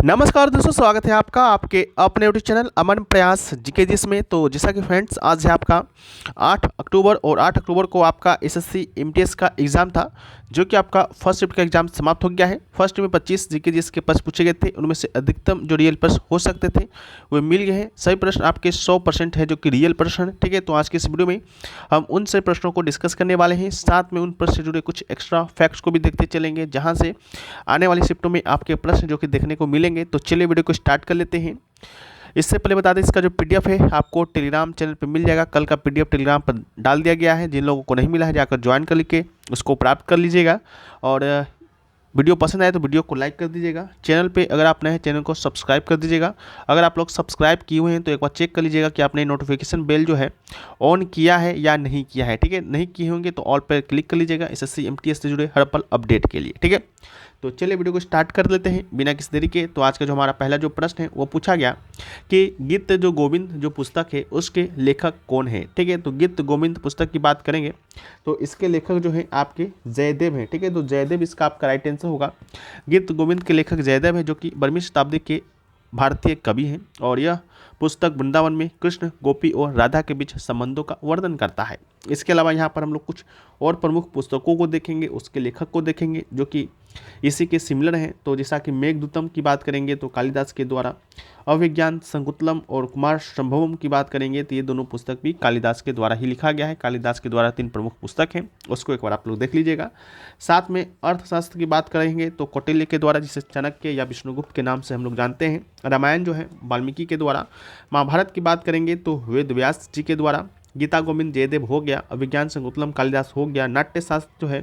नमस्कार दोस्तों, स्वागत है आपका आपके अपने यूट्यूब चैनल अमन प्रयास जीके जिस में। तो जैसा कि फ्रेंड्स, आज है आपका 8 अक्टूबर और 8 अक्टूबर को आपका एसएससी एमटीएस का एग्ज़ाम था, जो कि आपका फर्स्ट शिफ्ट का एग्ज़ाम समाप्त हो गया है। फर्स्ट में 25 जीके जिस के प्रश्न पूछे गए थे, उनमें से अधिकतम जो रियल प्रश्न हो सकते थे वो मिल गए हैं। सभी प्रश्न आपके 100% है जो कि रियल प्रश्न है। ठीक है, तो आज के इस वीडियो में हम उन सभी प्रश्नों को डिस्कस करने वाले हैं, साथ में उन प्रश्न से जुड़े कुछ एक्स्ट्रा फैक्ट्स को भी देखते चलेंगे, जहाँ से आने वाली शिफ्टों में आपके प्रश्न जो कि देखने को मिलेंगे। तो चलिए वीडियो को स्टार्ट कर लेते हैं। इससे पहले बता दें, इसका जो पीडीएफ है आपको टेलीग्राम चैनल पर मिल जाएगा। कल का पीडीएफ टेलीग्राम पर डाल दिया गया है। जिन लोगों को नहीं मिला है, जाकर ज्वाइन कर के उसको प्राप्त कर लीजिएगा। और वीडियो पसंद आए तो वीडियो को लाइक कर दीजिएगा। चैनल पे अगर आप नए हैं, चैनल को सब्सक्राइब कर दीजिएगा। अगर आप लोग सब्सक्राइब किए हुए हैं तो एक बार चेक कर लीजिएगा कि आपने नोटिफिकेशन बेल जो है ऑन किया है या नहीं किया है। ठीक है, नहीं किए होंगे तो ऑल पर क्लिक कर लीजिएगा एसएससी एमटीएस से जुड़े हर पल अपडेट के लिए। ठीक है, तो चलिए वीडियो को स्टार्ट कर लेते हैं बिना किसी देरी के। तो आज का जो हमारा पहला जो प्रश्न है वो पूछा गया कि गीत जो गोविंद जो पुस्तक है उसके लेखक कौन है। ठीक है, तो गीत गोविंद पुस्तक की बात करेंगे तो इसके लेखक जो है आपके जयदेव हैं। ठीक है, तो जयदेव इसका आपका राइट आंसर होगा। गीत गोविंद के लेखक जयदेव है, जो कि 12वीं शताब्दी के भारतीय कवि हैं। और यह पुस्तक वृंदावन में कृष्ण, गोपी और राधा के बीच संबंधों का वर्णन करता है। इसके अलावा यहाँ पर हम लोग कुछ और प्रमुख पुस्तकों को देखेंगे, उसके लेखक को देखेंगे जो कि इसी के सिमिलर हैं। तो जैसा कि मेघदूतम की बात करेंगे तो कालिदास के द्वारा, अभिज्ञान संकुतलम और कुमार संभवम की बात करेंगे तो ये दोनों पुस्तक भी कालिदास के द्वारा ही लिखा गया है। कालिदास के द्वारा 3 प्रमुख पुस्तक हैं, उसको एक बार आप लोग देख लीजिएगा। साथ में अर्थशास्त्र की बात करेंगे तो कौटिल्य के द्वारा, जिसे चाणक्य या विष्णुगुप्त के नाम से हम लोग जानते हैं। रामायण जो है वाल्मीकि के द्वारा। महाभारत की बात करेंगे तो वेद व्यास जी के द्वारा। गीता गोविंद जयदेव हो गया। अभिज्ञान संकुतलम कालिदास हो गया। नाट्यशास्त्र जो है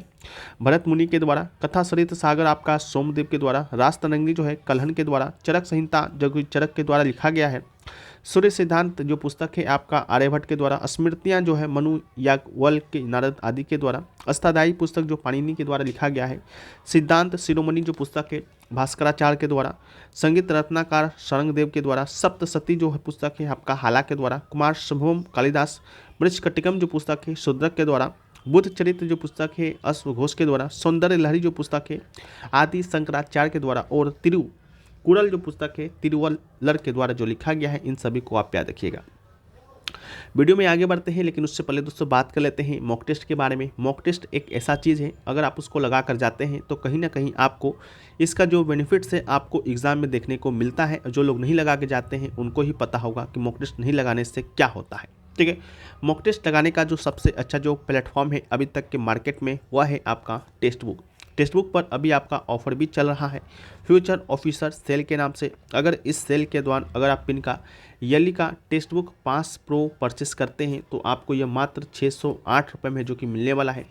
भरत मुनि के द्वारा। कथा सरित सागर आपका सोमदेव के द्वारा। रास्तरंगी जो है कल्हण के द्वारा। चरक संहिता जो कि चरक के द्वारा लिखा गया है। सूर्य सिद्धांत जो पुस्तक है आपका आर्यभट्ट के द्वारा। स्मृतियाँ जो है मनु याज्ञवल्क्य नारद आदि के द्वारा। अष्टाध्यायी पुस्तक जो पाणिनि के द्वारा लिखा गया है। सिद्धांत शिरोमणि जो पुस्तक है भास्कराचार्य के द्वारा। संगीत रत्नाकार शरंगदेव के द्वारा। सप्तशती जो है पुस्तक है आपका हाला के द्वारा। कुमार संभवम कालिदास। मृच्छकटिकम जो पुस्तक है शूद्रक के द्वारा। बुद्ध चरित्र जो पुस्तक है अश्वघोष के द्वारा। सौंदर्य लहरी जो पुस्तक है आदि शंकराचार्य के द्वारा। और तिरुकुरल जो पुस्तक है तिरुवल्लर के द्वारा जो लिखा गया है। इन सभी को आप याद रखिएगा। वीडियो में आगे बढ़ते हैं, लेकिन उससे पहले दोस्तों बात कर लेते हैं मॉक टेस्ट के बारे में। मॉक टेस्ट एक ऐसा चीज़ है, अगर आप उसको लगा कर जाते हैं तो कहीं ना कहीं आपको इसका जो बेनिफिट्स है आपको एग्ज़ाम में देखने को मिलता है। जो लोग नहीं लगा के जाते हैं उनको ही पता होगा कि मॉक टेस्ट नहीं लगाने से क्या होता है। ठीक है, मॉक टेस्ट लगाने का जो सबसे अच्छा जो प्लेटफॉर्म है अभी तक के मार्केट में वह है आपका टेक्स्ट बुक। टेक्स्ट बुक पर अभी आपका ऑफर भी चल रहा है फ्यूचर ऑफिसर सेल के नाम से। अगर इस सेल के दौरान अगर आप पिन का यली का टेक्स्ट बुक 5 प्रो परचेस करते हैं तो आपको यह मात्र 608 रुपये में जो कि मिलने वाला है।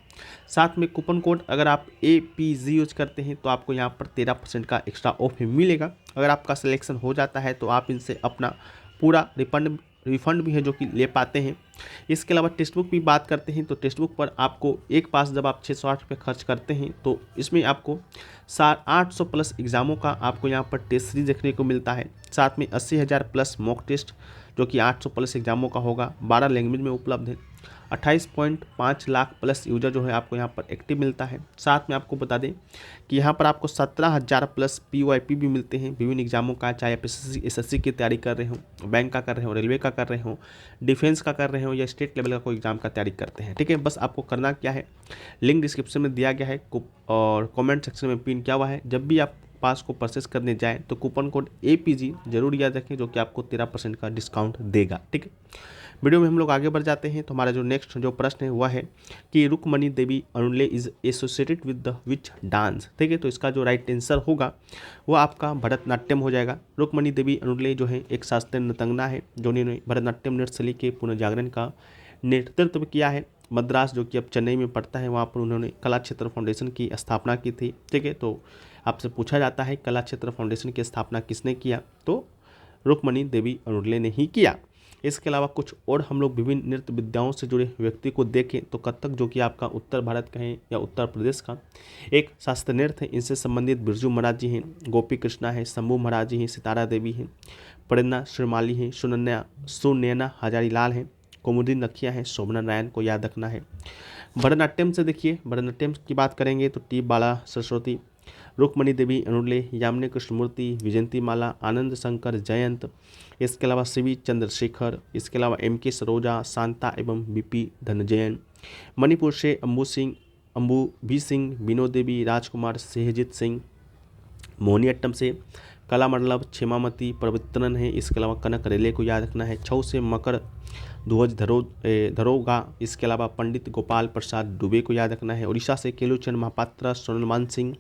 साथ में कूपन कोड अगर आप APG यूज करते हैं तो आपको यहाँ पर 13% का एक्स्ट्रा ऑफ मिलेगा। अगर आपका सिलेक्शन हो जाता है तो आप इनसे अपना पूरा रिफंड भी है जो कि ले पाते हैं। इसके अलावा टेक्स्ट बुक की बात करते हैं तो टेक्स्ट बुक पर आपको एक पास जब आप 608 रुपये खर्च करते हैं तो इसमें आपको 800 प्लस एग्ज़ामों का आपको यहाँ पर टेस्ट सीरीज देखने को मिलता है। साथ में 80,000 प्लस मॉक टेस्ट जो कि 800 प्लस एग्जामों का होगा। 12 लैंग्वेज में उपलब्ध है। 28.5 लाख प्लस यूजर जो है आपको यहाँ पर एक्टिव मिलता है। साथ में आपको बता दें कि यहाँ पर आपको 17,000 प्लस PYP भी मिलते हैं विभिन्न एग्जामों का, चाहे आप SSC की तैयारी कर रहे हो, बैंक का कर रहे हो, रेलवे का कर रहे हो, डिफेंस का कर रहे हो या स्टेट लेवल का कोई एग्जाम का तैयारी करते हैं। ठीक है, बस आपको करना क्या है, लिंक डिस्क्रिप्शन में दिया गया है और कमेंट सेक्शन में पिन किया हुआ है। जब भी आप पास को परचेस करने जाएं तो कूपन कोड APG जरूर याद रखें, जो कि आपको 13% का डिस्काउंट देगा। ठीक है, वीडियो में हम लोग आगे बढ़ जाते हैं। तो हमारा जो नेक्स्ट जो प्रश्न है वह है कि Rukmini Devi Arundale is associated with the which dance. ठीक है, तो इसका जो राइट आंसर होगा वो आपका भरतनाट्यम हो जाएगा। रुक्मणी देवी अनुले जो है एक शास्त्रीय नृतंगना है जो ने भरतनाट्यम नृत्य शैली के पुनर्जागरण का नेतृत्व किया है। मद्रास जो कि अब चेन्नई में पड़ता है, वहाँ पर उन्होंने कला क्षेत्र फाउंडेशन की स्थापना की थी। ठीक है, तो आपसे पूछा जाता है कला क्षेत्र फाउंडेशन की स्थापना किसने किया, तो रुक्मणी देवी अनुले ने ही किया। इसके अलावा कुछ और हम लोग विभिन्न नृत्य विद्याओं से जुड़े व्यक्ति को देखें तो कथक जो कि आपका उत्तर भारत का है या उत्तर प्रदेश का एक शास्त्रीय नृत्य है। इनसे संबंधित बिरजू महाराज जी हैं, गोपी कृष्णा है, शंभू महाराज जी हैं, सितारा देवी हैं, प्रेरणा श्रीमाली हैं, सुनैना हजारी लाल हैं, कुमुदी नखिया है, शोभना नारायण को याद रखना है। भरतनाट्यम से देखिए, भरतनाट्यम की बात करेंगे तो टी बाला सरस्वती, रुक्मणी देवी अनुले, यामिनी कृष्णमूर्ति, विजयंतीमाला, आनंद शंकर जयंत, इसके अलावा सीवी चंद्रशेखर, इसके अलावा एम.के. सरोजा, शांता एवं बीपी धनजयन। मणिपुर से अम्बुभी सिंह, विनोद देवी, राजकुमार, सेहजीत सिंह। मोहिनीअट्टम से कलामंडलम, क्षेमावती, पवित्रन है। इसके अलावा कनक रेले को याद रखना है। छऊ से मकर ध्वज धरोगा, इसके अलावा पंडित गोपाल प्रसाद दुबे को याद रखना है। उड़ीसा से केलुचंद महापात्रा, सोनलमान सिंह,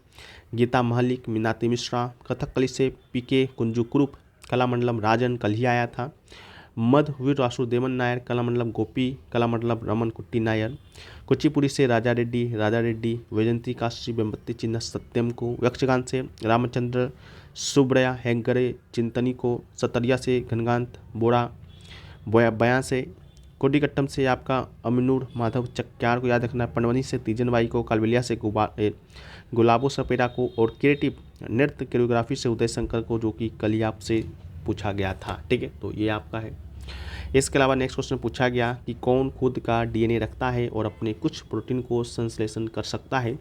गीता महलिक, मीनाती मिश्रा। कथकली से पीके कुंजुकुरुप, कलामंडलम राजन कल्ही आया था। मध्य वीर वासुदेवन नायर, कलामंडलम गोपी, कलामंडलम रमन कुट्टी नायर। कुचिपुड़ी से राजा रेड्डी, वैजंती काशी, वेम्बत्ती चिन्ह सत्यम को। यक्षगान से रामचंद्र सुब्रया हेगड़े चिंतनी को। सतरिया से घनकांत बयां से। कोडिकट्टम से आपका अमीनुर माधव चक्यार को याद रखना है। पंडवनी से तीजन बाई को। कालबेलिया से गुलाबो सपेरा को। और क्रिएटिव नृत्य कोरियोग्राफी से उदय शंकर को, जो कि कल ही आपसे पूछा गया था। ठीक है, तो ये आपका है। इसके अलावा नेक्स्ट क्वेश्चन पूछा गया कि कौन खुद का डीएनए रखता है और अपने कुछ प्रोटीन को संश्लेषण कर सकता है।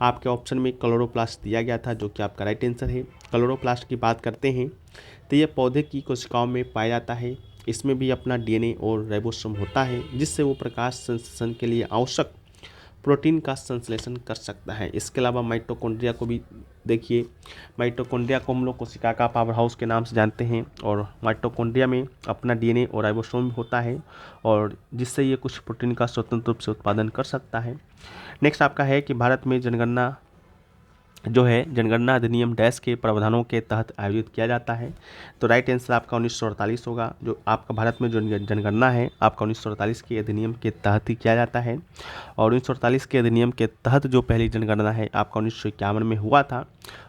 आपके ऑप्शन में क्लोरोप्लास्ट दिया गया था, जो कि आपका राइट आंसर है। क्लोरोप्लास्ट की बात करते हैं तो ये पौधे की कोशिकाओं में पाया जाता है। इसमें भी अपना डीएनए और राइबोसोम होता है, जिससे वो प्रकाश संश्लेषण के लिए आवश्यक प्रोटीन का संश्लेषण कर सकता है। इसके अलावा माइटोकॉन्ड्रिया को भी देखिए। माइटोकॉन्ड्रिया को हम लोग कोशिका का पावर हाउस के नाम से जानते हैं, और माइटोकॉन्ड्रिया में अपना डीएनए और राइबोसोम होता है, और जिससे ये कुछ प्रोटीन का स्वतंत्र रूप से उत्पादन कर सकता है। नेक्स्ट आपका है कि भारत में जनगणना जनगणना अधिनियम डैश के प्रावधानों के तहत आयोजित किया जाता है। तो राइट आंसर आपका 1948 होगा। जो आपका भारत में जो जनगणना है आपका 1948 के अधिनियम के तहत ही किया जाता है। और 1948 के अधिनियम के तहत जो पहली जनगणना है आपका 1951 में हुआ था,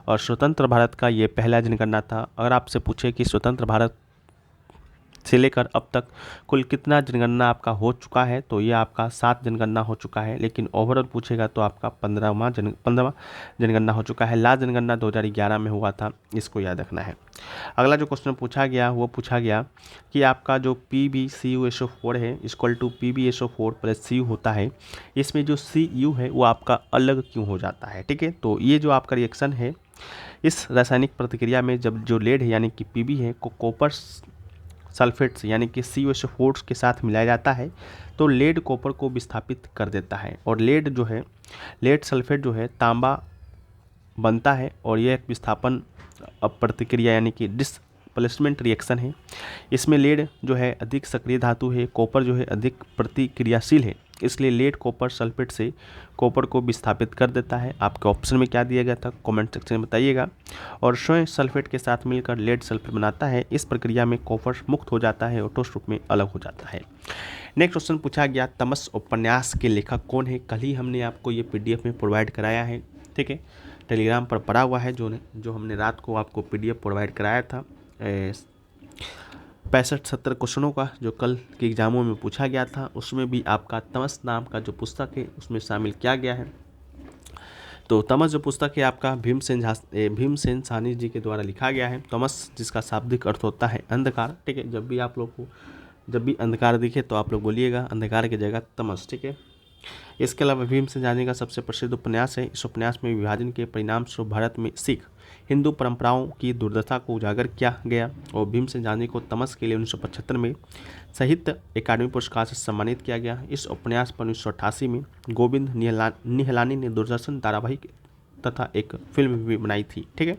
और स्वतंत्र भारत का ये पहला जनगणना था। अगर आपसे पूछे कि स्वतंत्र भारत से लेकर अब तक कुल कितना जनगणना आपका हो चुका है, तो ये आपका 7 जनगणना हो चुका है। लेकिन ओवरऑल पूछेगा तो आपका 15वां जनगणना हो चुका है। लास्ट जनगणना 2011 में हुआ था, इसको याद रखना है। अगला जो क्वेश्चन पूछा गया वो पूछा गया कि आपका जो PbCuSO4 है इक्वल टू PbSO4 + Cu होता है, इसमें जो Cu है वो आपका अलग क्यों हो जाता है। ठीक है, तो ये जो आपका रिएक्शन है, इस रासायनिक प्रतिक्रिया में जब जो लेड है यानी कि Pb है को कॉपर सल्फेट्स यानी कि CuSO4 के साथ मिलाया जाता है, तो लेड कॉपर को विस्थापित कर देता है। और लेड सल्फेट जो है तांबा बनता है, और यह एक विस्थापन प्रतिक्रिया यानी कि डिस्प्लेसमेंट रिएक्शन है। इसमें लेड जो है अधिक सक्रिय धातु है, कॉपर जो है अधिक प्रतिक्रियाशील है, इसलिए लेड कॉपर सल्फेट से कॉपर को विस्थापित कर देता है। आपके ऑप्शन में क्या दिया गया था कमेंट सेक्शन में बताइएगा। और स्वयं सल्फेट के साथ मिलकर लेड सल्फेट बनाता है। इस प्रक्रिया में कॉपर मुक्त हो जाता है और ठोस रूप में अलग हो जाता है। नेक्स्ट क्वेश्चन पूछा गया तमस उपन्यास के लेखक कौन है। कल ही हमने आपको ये PDF में प्रोवाइड कराया है। ठीक है, टेलीग्राम पर पड़ा हुआ है, जो हमने रात को आपको PDF प्रोवाइड कराया था 65-70 क्वेश्चनों का, जो कल के एग्जामों में पूछा गया था। उसमें भी आपका तमस नाम का जो पुस्तक है उसमें शामिल किया गया है। तो तमस जो पुस्तक है आपका भीमसेन साहनी जी के द्वारा लिखा गया है। तमस जिसका शाब्दिक अर्थ होता है अंधकार। ठीक है, जब भी अंधकार दिखे तो आप लोग बोलिएगा अंधकार की जगह तमस। ठीक है, इसके अलावा भीमसेन साहनी का सबसे प्रसिद्ध उपन्यास है। इस उपन्यास में विभाजन के परिणाम स्वरूप भारत में सिख हिंदू परंपराओं की दुर्दशा को उजागर किया गया, और भीमसेन साहनी को तमस के लिए 1975 में साहित्य अकादमी पुरस्कार से सम्मानित किया गया। इस उपन्यास पर 1988 में गोविंद निहलानी ने दूरदर्शन धारावाहिक तथा एक फिल्म भी बनाई थी। ठीक है,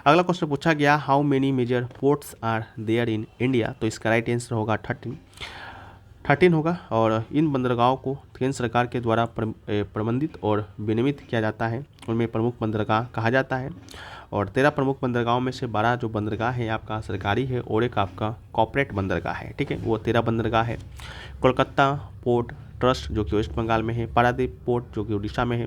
अगला क्वेश्चन पूछा गया how many major ports are there in India. तो इसका राइट आंसर होगा 13 होगा। और इन बंदरगाहों को केंद्र सरकार के द्वारा प्रबंधित और विनियमित किया जाता है। उनमें प्रमुख बंदरगाह कहा जाता है। और 13 प्रमुख बंदरगाहों में से 12 जो बंदरगाह है आपका सरकारी है, और एक आपका कॉर्पोरेट बंदरगाह है। ठीक है, वो 13 बंदरगाह है। कोलकाता पोर्ट ट्रस्ट जो कि वेस्ट बंगाल में है, पारादीप पोर्ट जो कि उड़ीसा में है,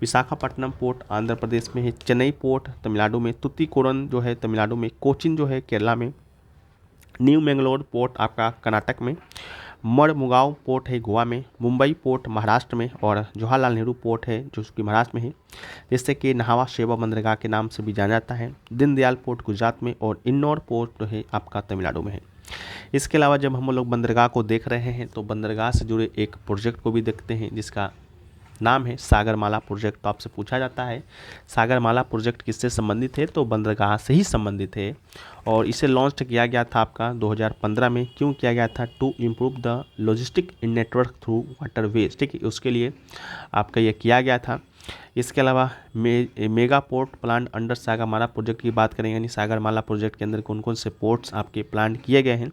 विशाखापट्टनम पोर्ट आंध्र प्रदेश में है, चेन्नई पोर्ट तमिलनाडु में, तुतीकोरन जो है तमिलनाडु में, कोचिन जो है केरला में, न्यू मैंगलोर पोर्ट आपका कर्नाटक में, मड़मुगांव पोर्ट है गोवा में, मुंबई पोर्ट महाराष्ट्र में, और जवाहरलाल नेहरू पोर्ट है जो कि महाराष्ट्र में है, जिससे कि नहावा शेवा बंदरगाह के नाम से भी जाना जाता है। दीनदयाल पोर्ट गुजरात में, और इन्नौर पोर्ट जो है आपका तमिलनाडु में है। इसके अलावा जब हम लोग बंदरगाह को देख रहे हैं तो बंदरगाह से जुड़े एक प्रोजेक्ट को भी देखते हैं, जिसका नाम है सागरमाला प्रोजेक्ट। तो आपसे पूछा जाता है सागरमाला प्रोजेक्ट किससे संबंधित है, तो बंदरगाह से ही संबंधित है और इसे लॉन्च किया गया था आपका 2015 में। क्यों किया गया था, to improve the logistic in network through waterways, ठीक है, उसके लिए आपका ये किया गया था। इसके अलावा mega port plant under Sagarmala project की बात करें, यानी सागरमाला प्रोजेक्ट के अंदर कौन कौन से पोर्ट्स आपके प्लांट किए गए हैं,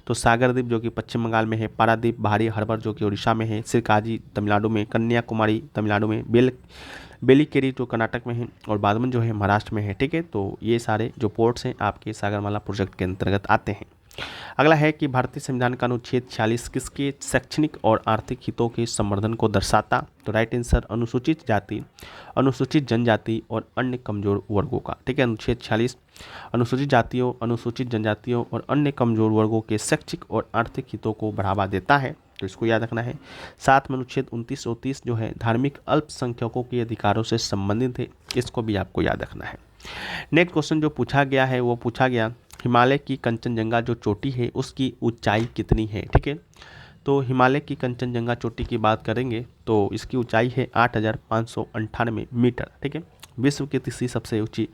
तो सागरद्वीप जो कि पश्चिम बंगाल में है, पारादीप भारी हर्बर जो कि उड़ीसा में है, सिरकाजी तमिलनाडु में, कन्याकुमारी तमिलनाडु में, बेलिकेरी जो कर्नाटक में है और बादमन जो है महाराष्ट्र में है, ठीक है। तो ये सारे जो पोर्ट्स हैं आपके सागरमाला प्रोजेक्ट के अंतर्गत आते हैं। अगला है कि भारतीय संविधान का अनुच्छेद 46 किसके शैक्षणिक और आर्थिक हितों के संवर्धन को दर्शाता, तो राइट आंसर अनुसूचित जाति, अनुसूचित जनजाति और अन्य कमजोर वर्गों का, ठीक है। अनुच्छेद 46 अनुसूचित जातियों, अनुसूचित जनजातियों और अन्य कमजोर वर्गों के शैक्षिक और आर्थिक हितों को बढ़ावा देता है, तो इसको याद रखना है। साथ में अनुच्छेद 29 और 30 जो है धार्मिक अल्पसंख्यकों के अधिकारों से संबंधित है, इसको भी आपको याद रखना है। नेक्स्ट क्वेश्चन जो पूछा गया है वो पूछा गया हिमालय की कंचनजंगा जो चोटी है उसकी ऊंचाई कितनी है, ठीक है। तो हिमालय की कंचनजंगा चोटी की बात करेंगे तो इसकी ऊंचाई है 8,598 मीटर, ठीक है। विश्व की तीसरी सबसे ऊंची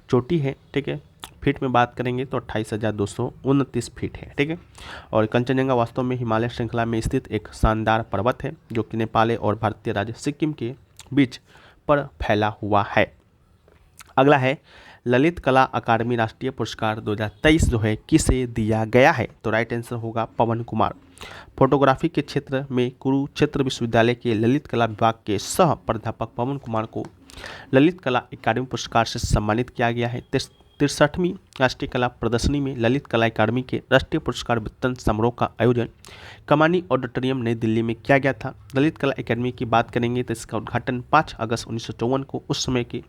चोटी है, ठीक है। फीट में बात करेंगे तो 28,229 फीट है, ठीक है। और कंचनजंगा वास्तव में हिमालय श्रृंखला में स्थित एक शानदार पर्वत है जो कि नेपाल और भारतीय राज्य सिक्किम के बीच पर फैला हुआ है। अगला है ललित कला अकादमी राष्ट्रीय पुरस्कार 2023 जो है किसे दिया गया है, तो राइट आंसर होगा पवन कुमार। फोटोग्राफी के क्षेत्र में कुरुक्षेत्र विश्वविद्यालय के ललित कला विभाग के सह प्राध्यापक पवन कुमार को ललित कला अकादमी पुरस्कार से सम्मानित किया गया है। 63वीं राष्ट्रीय कला प्रदर्शनी में ललित कला अकादमी के राष्ट्रीय पुरस्कार वितरण समारोह का आयोजन कमानी ऑडिटोरियम नई दिल्ली में किया गया था। ललित कला अकादमी की बात करेंगे तो इसका उद्घाटन 5 अगस्त 1954 को उस समय के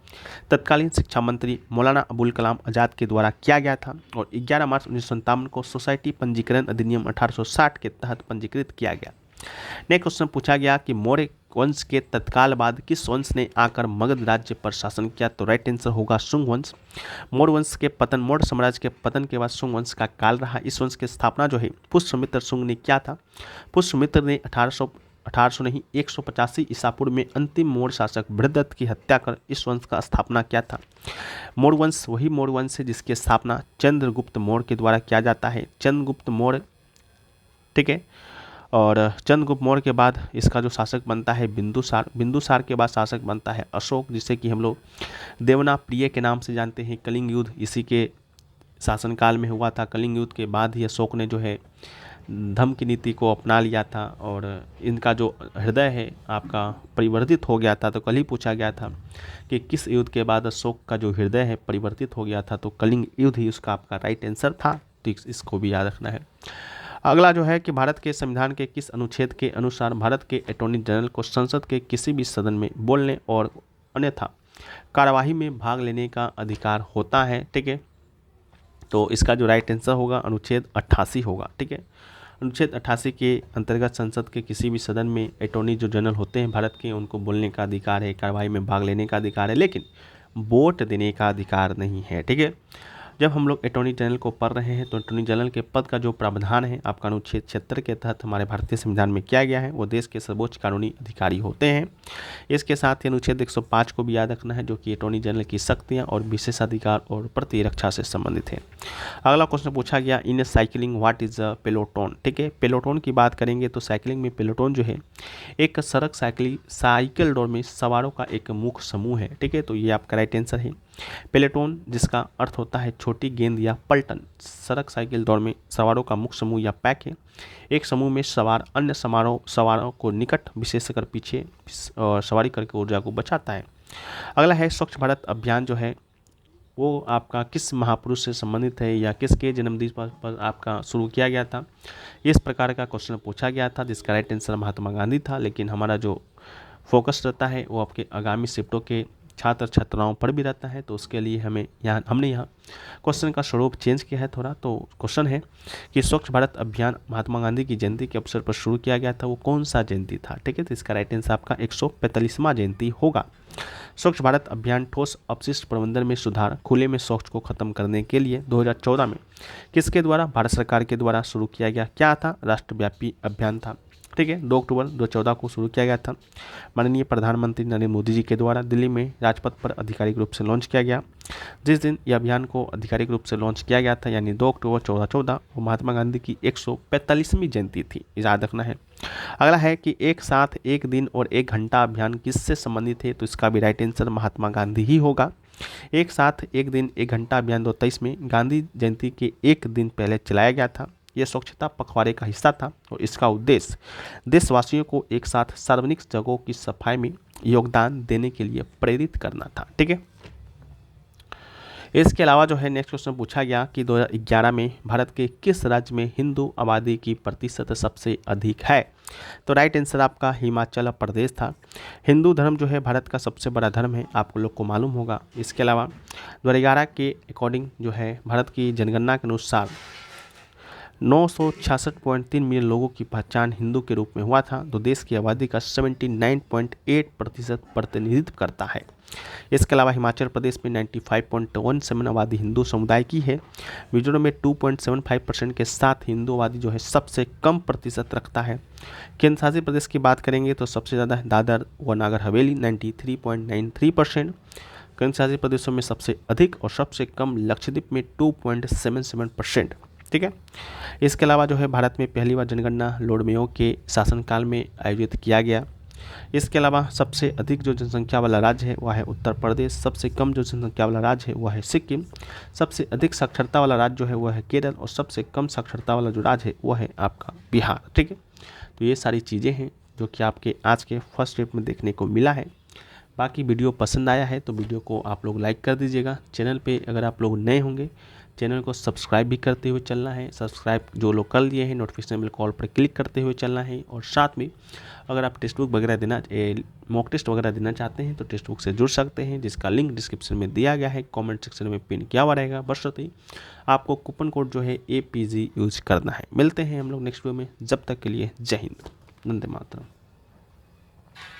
तत्कालीन शिक्षा मंत्री मौलाना अबुल कलाम आज़ाद के द्वारा किया गया था और 11 मार्च 1957 को सोसाइटी पंजीकरण अधिनियम 1860 के तहत पंजीकृत किया गया। नेक्स्ट क्वेश्चन पूछा गया कि मौर्य वंश के तत्काल बाद किस वंश ने आकर मगध राज्य पर शासन किया, तो राइट आंसर होगा शुंग वंश। मौर्य वंश के पतन, मौर्य साम्राज्य के पतन के बाद शुंग वंश का काल रहा। इस वंश की स्थापना जो है पुष्यमित्र शुंग ने किया था। पुष्यमित्र ने 185 ईसा पूर्व में अंतिम मौर्य शासक बृहदत्त की हत्या कर इस वंश का स्थापना किया था। मौर्य वंश वही मौर्य वंश है जिसकी स्थापना चंद्रगुप्त मौर्य के द्वारा किया जाता है। चंद्रगुप्त मौर्य, ठीक है। और चंद्रगुप्त मौर्य के बाद इसका जो शासक बनता है बिंदुसार, बिंदुसार के बाद शासक बनता है अशोक, जिसे कि हम लोग देवनाप्रिय के नाम से जानते हैं। कलिंग युद्ध इसी के शासनकाल में हुआ था। कलिंग युद्ध के बाद ही अशोक ने जो है धम्म की नीति को अपना लिया था और इनका जो हृदय है आपका परिवर्तित हो गया था। तो कल ही पूछा गया था कि किस युद्ध के बाद अशोक का जो हृदय है परिवर्तित हो गया था, तो कलिंग युद्ध ही उसका आपका राइट आंसर था। तो इसको भी याद रखना है। अगला जो है कि भारत के संविधान के किस अनुच्छेद के अनुसार भारत के अटॉर्नी जनरल को संसद के किसी भी सदन में बोलने और अन्यथा कार्यवाही में भाग लेने का अधिकार होता है, ठीक है। तो इसका जो राइट आंसर होगा अनुच्छेद 88 होगा, ठीक है। अनुच्छेद 88 के अंतर्गत संसद के किसी भी सदन में अटॉर्नी जो जनरल होते हैं भारत के, उनको बोलने का अधिकार है, कार्यवाही में भाग लेने का अधिकार है, लेकिन वोट देने का अधिकार नहीं है, ठीक है। जब हम लोग अटॉर्नी जनरल को पढ़ रहे हैं तो अटॉर्नी जनरल के पद का जो प्रावधान है आपका अनुच्छेद 76 के तहत हमारे भारतीय संविधान में किया गया है, वो देश के सर्वोच्च कानूनी अधिकारी होते हैं। इसके साथ ही अनुच्छेद 105 को भी याद रखना है, जो कि अटॉर्नी जनरल की शक्तियां और विशेषाधिकार और प्रतिरक्षा से संबंधित है। अगला क्वेश्चन पूछा गया इन साइकिलिंग व्हाट इज अ पेलोटोन, ठीक है। पेलोटोन की बात करेंगे तो साइकिलिंग में पेलोटोन जो है एक सड़क साइकिल दौड़ में सवारों का एक मुख्य समूह है, ठीक है। तो ये आपका राइट आंसर है पेलेटोन, जिसका अर्थ होता है छोटी गेंद या पलटन। सड़क साइकिल दौड़ में सवारों का मुख्य समूह या पैक है। एक समूह में सवार अन्य सवारों को निकट विशेषकर पीछे सवारी करके ऊर्जा को बचाता है। अगला है स्वच्छ भारत अभियान जो है वो आपका किस महापुरुष से संबंधित है या किसके जन्मदिन पर आपका शुरू किया गया था, इस प्रकार का क्वेश्चन पूछा गया था, जिसका राइट आंसर महात्मा गांधी था। लेकिन हमारा जो फोकस रहता है वो आपके आगामी शिफ्टों के छात्र छात्राओं पर भी रहता है, तो उसके लिए हमने यहाँ क्वेश्चन का स्वरूप चेंज किया है थोड़ा। तो क्वेश्चन है कि स्वच्छ भारत अभियान महात्मा गांधी की जयंती के अवसर पर शुरू किया गया था, वो कौन सा जयंती था, ठीक है। तो इसका राइट आंसर आपका 145वां जयंती होगा। स्वच्छ भारत अभियान ठोस अपशिष्ट प्रबंधन में सुधार, खुले में शौच को खत्म करने के लिए 2014 में किसके द्वारा, भारत सरकार के द्वारा शुरू किया गया। क्या था, राष्ट्रव्यापी अभियान था। ठीक है। 2 अक्टूबर 2014 को शुरू किया गया था। माननीय प्रधानमंत्री नरेंद्र मोदी जी के द्वारा दिल्ली में राजपथ पर आधिकारिक रूप से लॉन्च किया गया। जिस दिन यह अभियान को आधिकारिक रूप से लॉन्च किया गया था यानी 2 अक्टूबर 2014 वो महात्मा गांधी की 145वीं जयंती थी, याद रखना है। अगला है कि एक साथ एक दिन और 1 घंटा अभियान किससे संबंधित है, तो इसका भी राइट आंसर महात्मा गांधी ही होगा। एक साथ एक दिन 1 घंटा अभियान 2023 में गांधी जयंती के एक दिन पहले चलाया गया था। यह स्वच्छता पखवाड़े का हिस्सा था और इसका उद्देश्य देशवासियों को एक साथ सार्वजनिक जगहों की सफाई में योगदान देने के लिए प्रेरित करना था। ठीक है। इसके अलावा जो है नेक्स्ट क्वेश्चन पूछा गया कि 2011 में भारत के किस राज्य में हिंदू आबादी की प्रतिशत सबसे अधिक है, तो राइट आंसर आपका हिमाचल प्रदेश था। हिंदू धर्म जो है भारत का सबसे बड़ा धर्म है, आप लोग को मालूम होगा। इसके अलावा 2011 के अकॉर्डिंग जो है भारत की जनगणना के अनुसार 966.3 मिलियन लोगों की पहचान हिंदू के रूप में हुआ था, तो देश की आबादी का 79.8% प्रतिनिधित्व करता है। इसके अलावा हिमाचल प्रदेश में 95.17 आबादी हिंदू समुदाय की है। मिजोरम में 2.75% के साथ हिंदू आबादी जो है सबसे कम प्रतिशत रखता है। केंद्र शासित प्रदेश की बात करेंगे तो सबसे ज़्यादा दादर व नागर हवेली 93.93%। केंद्र शासित प्रदेशों में सबसे अधिक और सबसे कम लक्षद्वीप में 2.77%। ठीक है। इसके अलावा जो है भारत में पहली बार जनगणना लॉर्ड मेयो के शासनकाल में आयोजित किया गया। इसके अलावा सबसे अधिक जो जनसंख्या वाला राज्य है वह है उत्तर प्रदेश, सबसे कम जो जनसंख्या वाला राज्य है वह है सिक्किम, सबसे अधिक साक्षरता वाला राज्य जो है वह है केरल और सबसे कम साक्षरता वाला जो राज्य है वह है आपका बिहार। ठीक है। तो ये सारी चीज़ें हैं जो कि आपके आज के फर्स्ट स्टेप में देखने को मिला है। बाकी वीडियो पसंद आया है तो वीडियो को आप लोग लाइक कर दीजिएगा। चैनल पे अगर आप लोग नए होंगे चैनल को सब्सक्राइब भी करते हुए चलना है। सब्सक्राइब जो लोग कर लिए हैं नोटिफिकेशन बेल कॉल पर क्लिक करते हुए चलना है। और साथ में अगर आप टेक्स्ट बुक वगैरह देना मॉक टेस्ट वगैरह देना चाहते हैं तो टेक्स्ट बुक से जुड़ सकते हैं, जिसका लिंक डिस्क्रिप्शन में दिया गया है, कमेंट सेक्शन में पिन किया हुआ रहेगा। बस ही आपको कूपन कोड जो है APG यूज करना है। मिलते हैं हम लोग नेक्स्ट वीडियो में, जब तक के लिए जय हिंद, वंदे मातरम।